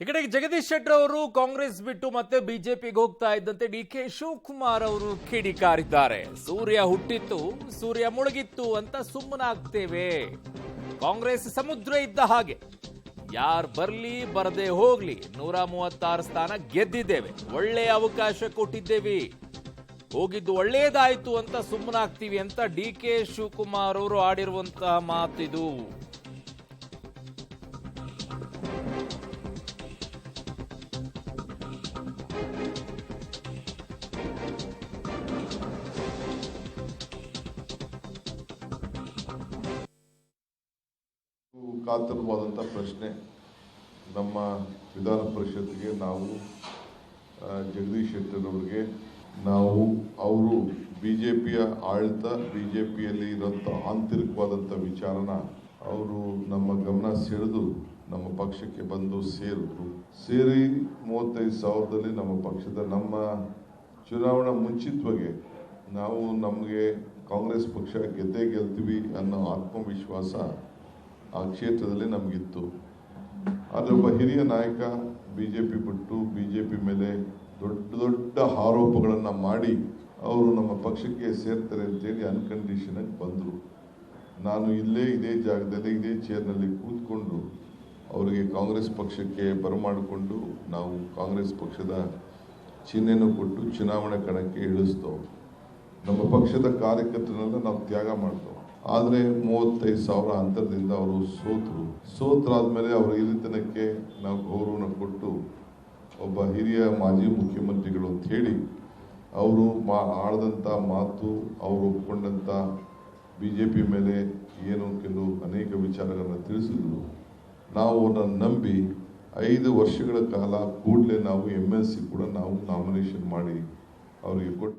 ಈ ಕಡೆಗೆ ಜಗದೀಶ್ ಶೆಟ್ಟರ್ ಅವರು ಕಾಂಗ್ರೆಸ್ ಬಿಟ್ಟು ಮತ್ತೆ ಬಿಜೆಪಿಗೆ ಹೋಗ್ತಾ ಇದ್ದಂತೆ ಡಿಕೆ ಶಿವಕುಮಾರ್ ಅವರು ಕಿಡಿಕಾರಿದ್ದಾರೆ. ಸೂರ್ಯ ಹುಟ್ಟಿತ್ತು, ಸೂರ್ಯ ಮುಳುಗಿತ್ತು ಅಂತ ಸುಮ್ಮನಾಗ್ತೇವೆ. ಕಾಂಗ್ರೆಸ್ ಸಮುದ್ರ ಇದ್ದ ಹಾಗೆ, ಯಾರು ಬರ್ಲಿ ಬರದೆ ಹೋಗ್ಲಿ 136 ಸ್ಥಾನ ಗೆದ್ದಿದ್ದೇವೆ, ಒಳ್ಳೆ ಅವಕಾಶ ಕೊಟ್ಟಿದ್ದೇವೆ, ಹೋಗಿದ್ದು ಒಳ್ಳೇದಾಯ್ತು ಅಂತ ಸುಮ್ಮನಾಗ್ತೀವಿ ಅಂತ ಡಿಕೆ ಶಿವಕುಮಾರ್ ಅವರು ಆಡಿರುವಂತಹ ಮಾತಿದು. ಕಾತರವಾದಂಥ ಪ್ರಶ್ನೆ. ನಮ್ಮ ವಿಧಾನ ಪರಿಷತ್ಗೆ ನಾವು ಜಗದೀಶ್ ಶೆಟ್ಟರ್ ಅವರಿಗೆ ಅವರು ಬಿ ಜೆ ಪಿಯ ಆಡಳಿತ, ಬಿ ಜೆ ಪಿಯಲ್ಲಿ ಇರೋಂಥ ಆಂತರಿಕವಾದಂಥ ವಿಚಾರನ ಅವರು ನಮ್ಮ ಗಮನ ಸೆಳೆದು ನಮ್ಮ ಪಕ್ಷಕ್ಕೆ ಬಂದು ಸೇರಿ 35,000ದಲ್ಲಿ ನಮ್ಮ ಪಕ್ಷದ ಚುನಾವಣಾ ಮುಂಚಿತವಾಗಿ ನಮಗೆ ಕಾಂಗ್ರೆಸ್ ಪಕ್ಷ ಗೆಲ್ತೀವಿ ಅನ್ನೋ ಆತ್ಮವಿಶ್ವಾಸ ಆ ಕ್ಷೇತ್ರದಲ್ಲಿ ನಮಗಿತ್ತು. ಆದರೆ ಒಬ್ಬ ಹಿರಿಯ ನಾಯಕ ಬಿಜೆಪಿ ಬಿಟ್ಟು ಬಿಜೆಪಿ ಮೇಲೆ ದೊಡ್ಡ ಆರೋಪಗಳನ್ನು ಮಾಡಿ ಅವರು ನಮ್ಮ ಪಕ್ಷಕ್ಕೆ ಸೇರ್ತಾರೆ ಅಂತೇಳಿ ಅನ್ಕಂಡೀಷನ್ ಆಗಿ ಬಂದರು. ನಾನು ಇದೇ ಜಾಗದಲ್ಲಿ ಇದೇ ಚೇರ್ನಲ್ಲಿ ಕೂತ್ಕೊಂಡು ಅವರಿಗೆ ಕಾಂಗ್ರೆಸ್ ಪಕ್ಷಕ್ಕೆ ಬರಮಾಡಿಕೊಂಡು ನಾವು ಕಾಂಗ್ರೆಸ್ ಪಕ್ಷದ ಚಿಹ್ನೆಯನ್ನು ಕೊಟ್ಟು ಚುನಾವಣೆ ಕಣಕ್ಕೆ ಇಳಿಸ್ತೇವೆ. ನಮ್ಮ ಪಕ್ಷದ ಕಾರ್ಯಕರ್ತರನ್ನೆಲ್ಲ ನಾವು ತ್ಯಾಗ ಮಾಡ್ತೇವೆ. ಆದರೆ 35,000 ಅಂತರದಿಂದ ಅವರು ಸೋತರಾದ್ಮೇಲೆ ಅವರ ಹಿರಿತನಕ್ಕೆ ನಾವು ಗೌರವನ ಕೊಟ್ಟು ಒಬ್ಬ ಹಿರಿಯ ಮಾಜಿ ಮುಖ್ಯಮಂತ್ರಿಗಳು ಅಂತ ಹೇಳಿ ಅವರು ಆಡಿದಂಥ ಮಾತು, ಅವರು ಒಪ್ಕೊಂಡಂಥ ಬಿಜೆಪಿ ಮೇಲೆ ಕೆಲವು ಅನೇಕ ವಿಚಾರಗಳನ್ನು ತಿಳಿಸಿದ್ರು. ನಾವು ಅವರನ್ನು ನಂಬಿ 5 ವರ್ಷಗಳ ಕಾಲ ಕೂಡಲೇ ನಾವು MLC ಕೂಡ ನಾವು ನಾಮಿನೇಷನ್ ಮಾಡಿ ಅವರಿಗೆ ಕೊಟ್ಟು